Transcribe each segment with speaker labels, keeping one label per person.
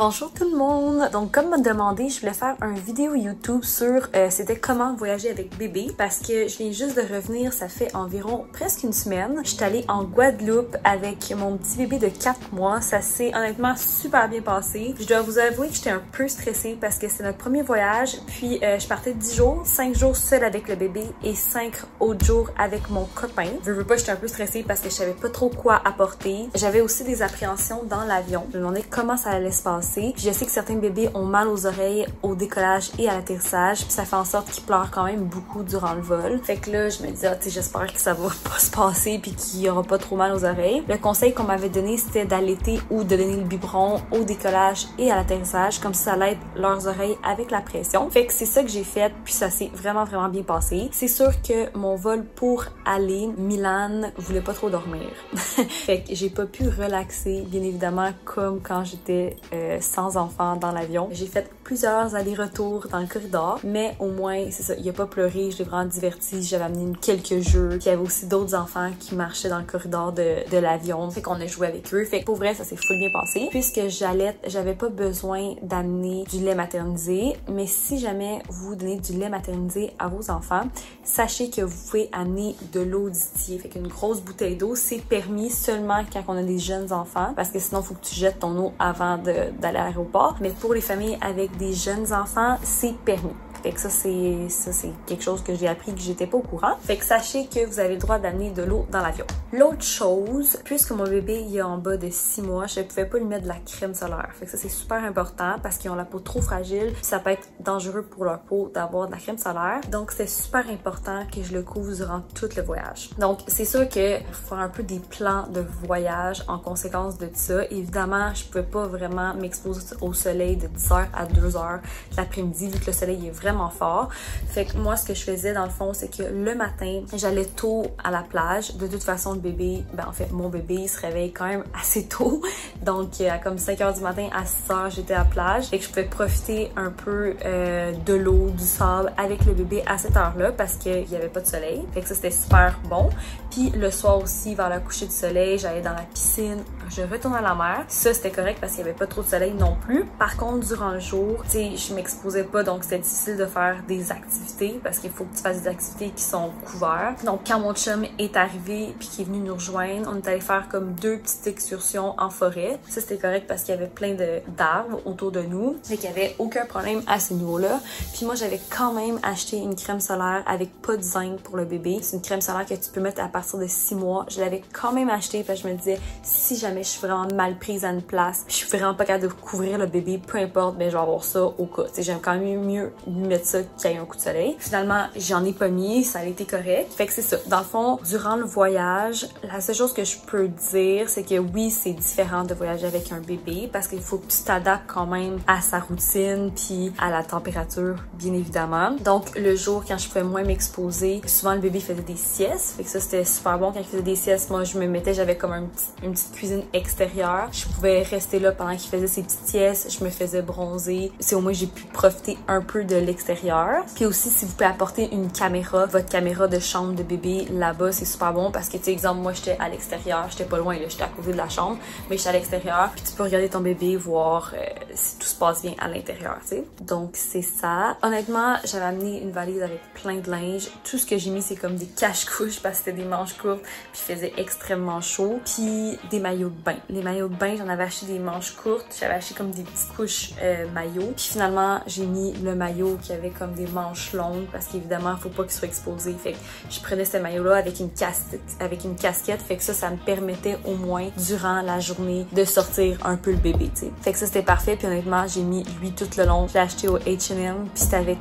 Speaker 1: Bonjour tout le monde! Donc comme m'a demandé, je voulais faire une vidéo YouTube sur c'était comment voyager avec bébé parce que je viens juste de revenir, ça fait environ presque une semaine. Je suis allée en Guadeloupe avec mon petit bébé de 4 mois. Ça s'est honnêtement super bien passé. Je dois vous avouer que j'étais un peu stressée parce que c'est notre premier voyage. Puis je partais 10 jours, 5 jours seule avec le bébé et 5 autres jours avec mon copain. Je veux pas, j'étais un peu stressée parce que je savais pas trop quoi apporter. J'avais aussi des appréhensions dans l'avion. Je me demandais comment ça allait se passer. Puis je sais que certains bébés ont mal aux oreilles au décollage et à l'atterrissage, puis ça fait en sorte qu'ils pleurent quand même beaucoup durant le vol. Fait que là, je me dis, tu sais, j'espère que ça va pas se passer puis qu'il y aura pas trop mal aux oreilles. Le conseil qu'on m'avait donné, c'était d'allaiter ou de donner le biberon au décollage et à l'atterrissage, comme ça l'aide leurs oreilles avec la pression. Fait que c'est ça que j'ai fait, puis ça s'est vraiment bien passé. C'est sûr que mon vol pour aller, Milan voulait pas trop dormir. Fait que j'ai pas pu relaxer, bien évidemment, comme quand j'étais sans enfant dans l'avion. J'ai fait plusieurs allers-retours dans le corridor, mais au moins, c'est ça, il a pas pleuré, je l'ai vraiment diverti, j'avais amené quelques jeux, puis il y avait aussi d'autres enfants qui marchaient dans le corridor de l'avion, fait qu'on a joué avec eux, fait que pour vrai, ça s'est full bien passé. Puisque j'avais pas besoin d'amener du lait maternisé, mais si jamais vous donnez du lait maternisé à vos enfants, sachez que vous pouvez amener de l'eau distillée, fait qu'une grosse bouteille d'eau, c'est permis seulement quand on a des jeunes enfants, parce que sinon, il faut que tu jettes ton eau avant d'aller à l'aéroport. Mais pour les familles avec des jeunes enfants, c'est permis. Fait que ça, c'est quelque chose que j'ai appris que j'étais pas au courant. Fait que sachez que vous avez le droit d'amener de l'eau dans l'avion. L'autre chose, puisque mon bébé il est en bas de 6 mois, je pouvais pas lui mettre de la crème solaire. Fait que ça, c'est super important parce qu'ils ont la peau trop fragile. Ça peut être dangereux pour leur peau d'avoir de la crème solaire. Donc, c'est super important que je le couvre durant tout le voyage. Donc, c'est sûr que faut faire un peu des plans de voyage en conséquence de ça. Évidemment, je pouvais pas vraiment m'exposer au soleil de 10h à 2h l'après-midi vu que le soleil est vraiment fort. Fait que moi, ce que je faisais dans le fond, c'est que le matin, j'allais tôt à la plage. De toute façon, le bébé, en fait, mon bébé, il se réveille quand même assez tôt. Donc, à comme 5h du matin, à 6h, j'étais à la plage. Fait que je pouvais profiter un peu de l'eau, du sable avec le bébé à cette heure-là parce qu'il n'y avait pas de soleil. Fait que ça, c'était super bon. Puis le soir aussi, vers le coucher du soleil, j'allais dans la piscine, je retourne à la mer. Ça, c'était correct parce qu'il n'y avait pas trop de soleil non plus. Par contre, durant le jour, tu sais, je m'exposais pas, donc c'était difficile de faire des activités parce qu'il faut que tu fasses des activités qui sont couvertes. Donc, quand mon chum est arrivé puis qu'il est venu nous rejoindre, on est allé faire comme 2 petites excursions en forêt. Ça, c'était correct parce qu'il y avait plein d'arbres autour de nous. Fait qu'il y avait aucun problème à ce niveau-là. Puis moi, j'avais quand même acheté une crème solaire avec pas de zinc pour le bébé. C'est une crème solaire que tu peux mettre à partir de 6 mois. Je l'avais quand même acheté parce que je me disais, si jamais je suis vraiment mal prise à une place, je suis vraiment pas capable de couvrir le bébé, peu importe, mais je vais avoir ça au cas. J'aime quand même mieux mettre ça qu'il y ait un coup de soleil. Finalement, j'en ai pas mis, ça a été correct. Fait que c'est ça. Dans le fond, durant le voyage, la seule chose que je peux dire, c'est que oui, c'est différent de voyager avec un bébé parce qu'il faut que tu t'adaptes quand même à sa routine puis à la température, bien évidemment. Donc, le jour, quand je pouvais moins m'exposer, souvent le bébé faisait des siestes. Fait que ça, c'était super bon. Quand il faisait des siestes, moi, je me mettais, j'avais comme une petite cuisine extérieure. Je pouvais rester là pendant qu'il faisait ses petites siestes. Je me faisais bronzer. C'est au moins, j'ai pu profiter un peu de l'extérieur. Puis aussi, si vous pouvez apporter une caméra, votre caméra de chambre de bébé là-bas, c'est super bon parce que, tu sais, exemple, moi, j'étais à l'extérieur. J'étais pas loin, là. J'étais à côté de la chambre, mais j'étais à l'extérieur. Puis tu peux regarder ton bébé, voir si tout se passe bien à l'intérieur, tu sais. Donc, c'est ça. Honnêtement, j'avais amené une valise avec plein de linge. Tout ce que j'ai mis, c'est comme des cache-couches parce que c'était des manches courtes puis il faisait extrêmement chaud. Puis des maillots de bain. Les maillots de bain, j'en avais acheté des manches courtes. J'avais acheté comme des petites couches maillots. Puis finalement, j'ai mis le maillot qui avait comme des manches longues parce qu'évidemment, faut pas qu'il soit exposé. Fait que je prenais ce maillot-là avec une casquette. Fait que ça me permettait au moins durant la journée de sortir un peu le bébé, tu sais. Fait que ça, c'était parfait. Puis honnêtement, j'ai mis lui tout le long. Je l'ai acheté au H&M. Puis c'était avec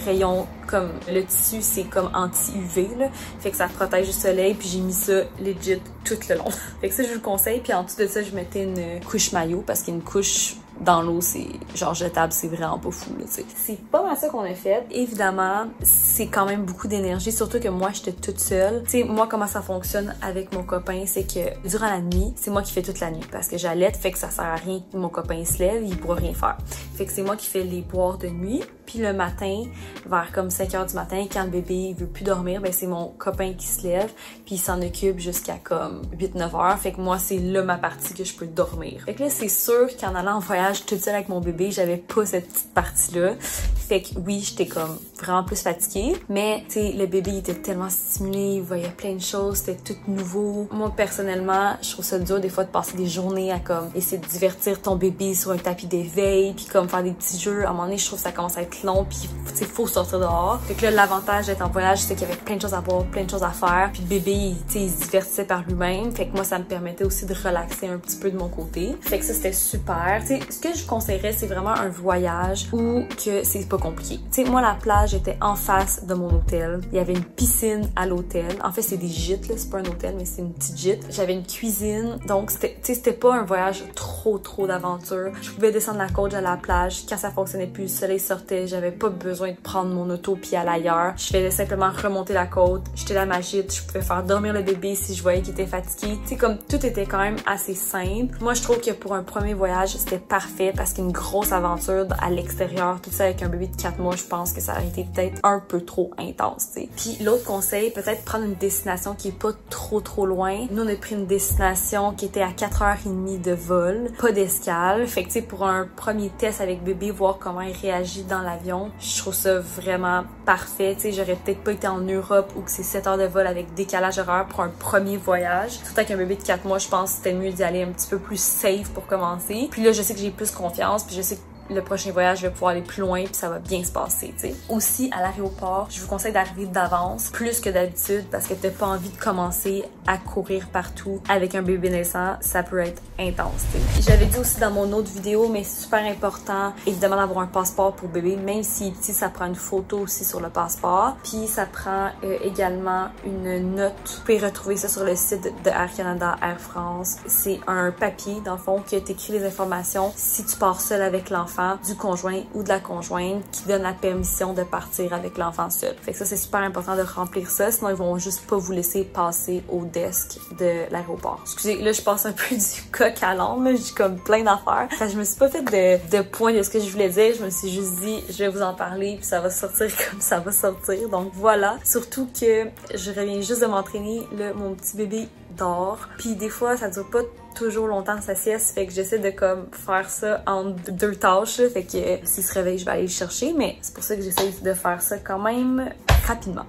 Speaker 1: rayon comme le tissu, c'est comme anti-UV, là. Fait que ça protège du soleil. Puis j'ai mis ça legit tout le long. Fait que ça, je vous le conseille. Puis en dessous de ça, je mettais une couche maillot parce qu'une couche dans l'eau, c'est genre jetable, c'est vraiment pas fou, là, tu sais. C'est pas mal ça qu'on a fait. Évidemment, c'est quand même beaucoup d'énergie, surtout que moi, j'étais toute seule. Tu sais, moi, comment ça fonctionne avec mon copain, c'est que durant la nuit, c'est moi qui fais toute la nuit parce que j'allaite, fait que ça sert à rien que mon copain se lève, il pourra rien faire. Fait que c'est moi qui fais les boires de nuit. Puis le matin, vers comme 5 h du matin, quand le bébé veut plus dormir, ben c'est mon copain qui se lève, puis il s'en occupe jusqu'à comme 8-9 heures. Fait que moi, c'est là ma partie que je peux dormir. Fait que là, c'est sûr qu'en allant en voyage toute seule avec mon bébé, j'avais pas cette petite partie-là. Fait que oui, j'étais comme vraiment plus fatiguée. Mais, tu sais, le bébé, il était tellement stimulé, il voyait plein de choses, c'était tout nouveau. Moi, personnellement, je trouve ça dur des fois de passer des journées à comme essayer de divertir ton bébé sur un tapis d'éveil, puis comme faire des petits jeux. À un moment donné, je trouve que ça commence à être long, puis tu sais, faut sortir dehors. Fait que là, l'avantage d'être en voyage, c'est qu'il y avait plein de choses à voir, plein de choses à faire. Puis le bébé, tu sais, il se divertissait par lui-même. Fait que moi, ça me permettait aussi de relaxer un petit peu de mon côté. Fait que ça, c'était super. Tu sais, ce que je conseillerais, c'est vraiment un voyage où que c'est pas compliqué. Tu sais, moi, la plage était en face de mon hôtel. Il y avait une piscine à l'hôtel. En fait, c'est des gîtes, là. C'est pas un hôtel, mais c'est une petite gîte. J'avais une cuisine. Donc, tu sais, c'était pas un voyage trop d'aventure. Je pouvais descendre la côte à la plage. Quand ça fonctionnait plus, le soleil sortait. J'avais pas besoin de prendre mon auto puis aller ailleurs. Je faisais simplement remonter la côte. J'étais dans ma gîte. Je pouvais faire dormir le bébé si je voyais qu'il était fatigué. Tu sais, comme tout était quand même assez simple. Moi, je trouve que pour un premier voyage, c'était parfait parce qu'une grosse aventure à l'extérieur, tout ça avec un bébé de 4 mois, je pense que ça aurait été peut-être un peu trop intense, tu sais. Puis l'autre conseil, peut-être prendre une destination qui est pas trop loin. Nous, on a pris une destination qui était à 4h30 de vol, pas d'escale. Fait que tu sais, pour un premier test avec bébé, voir comment il réagit dans l'avion, je trouve ça vraiment parfait. Tu sais, j'aurais peut-être pas été en Europe où c'est 7 heures de vol avec décalage horaire pour un premier voyage. Surtout avec un bébé de 4 mois, je pense que c'était mieux d'y aller un petit peu plus safe pour commencer. Puis là, je sais que j'ai plus confiance, puis je sais que le prochain voyage, je vais pouvoir aller plus loin puis ça va bien se passer, tu sais. Aussi, à l'aéroport, je vous conseille d'arriver d'avance, plus que d'habitude, parce que t'as pas envie de commencer à courir partout avec un bébé naissant. Ça peut être intense, tu sais. J'avais dit aussi dans mon autre vidéo, mais c'est super important, évidemment, d'avoir un passeport pour bébé, même si petit, ça prend une photo aussi sur le passeport. Puis ça prend également une note. Vous pouvez retrouver ça sur le site de Air Canada, Air France. C'est un papier, dans le fond, que t'écris les informations si tu pars seul avec l'enfant, du conjoint ou de la conjointe qui donne la permission de partir avec l'enfant seul. Fait que ça, c'est super important de remplir ça, sinon ils vont juste pas vous laisser passer au desk de l'aéroport. Excusez, là, je passe un peu du coq à l'âne, là, je dis comme plein d'affaires. Fait que je me suis pas fait de point de ce que je voulais dire, je me suis juste dit, je vais vous en parler puis ça va sortir comme ça va sortir. Donc voilà, surtout que je reviens juste de m'entraîner, là, mon petit bébé dort, puis des fois, ça dure pas toujours longtemps sa sieste, fait que j'essaie de comme faire ça en 2 tâches, là, fait que s'il se réveille, je vais aller le chercher, mais c'est pour ça que j'essaie de faire ça quand même rapidement.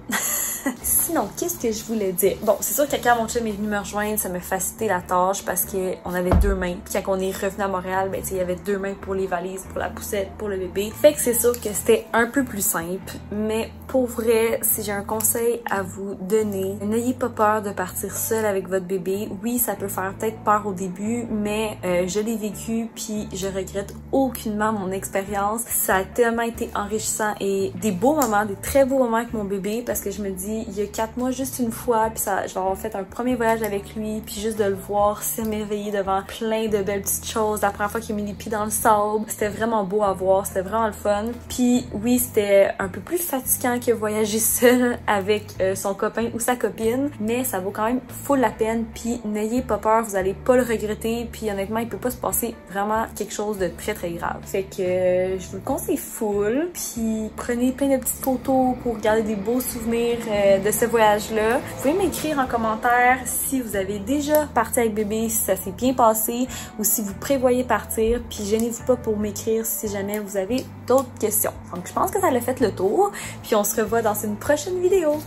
Speaker 1: Sinon, qu'est-ce que je voulais dire? Bon, c'est sûr que quand mon chum est venu me rejoindre, ça m'a facilité la tâche parce qu'on avait 2 mains. Puis quand on est revenu à Montréal, ben, il y avait 2 mains pour les valises, pour la poussette, pour le bébé. Fait que c'est sûr que c'était un peu plus simple. Mais pour vrai, si j'ai un conseil à vous donner, n'ayez pas peur de partir seul avec votre bébé. Oui, ça peut faire peut-être peur au début, mais je l'ai vécu puis je regrette aucunement mon expérience. Ça a tellement été enrichissant et des beaux moments, des très beaux moments avec mon bébé parce que je me dis, il y a 4 mois, juste une fois, puis ça, je vais avoir fait un premier voyage avec lui, puis juste de le voir s'émerveiller devant plein de belles petites choses. La première fois qu'il a mis les pieds dans le sable, c'était vraiment beau à voir, c'était vraiment le fun. Puis oui, c'était un peu plus fatigant que voyager seul avec son copain ou sa copine, mais ça vaut quand même full la peine, puis n'ayez pas peur, vous allez pas le regretter, puis honnêtement, il peut pas se passer vraiment quelque chose de très grave. Fait que je vous le conseille full, puis prenez plein de petites photos pour garder des beaux souvenirs de ce voyage-là. Vous pouvez m'écrire en commentaire si vous avez déjà parti avec bébé, si ça s'est bien passé ou si vous prévoyez partir, puis gênez-vous pas pour m'écrire si jamais vous avez d'autres questions. Donc je pense que ça l'a fait le tour, puis on se revoit dans une prochaine vidéo.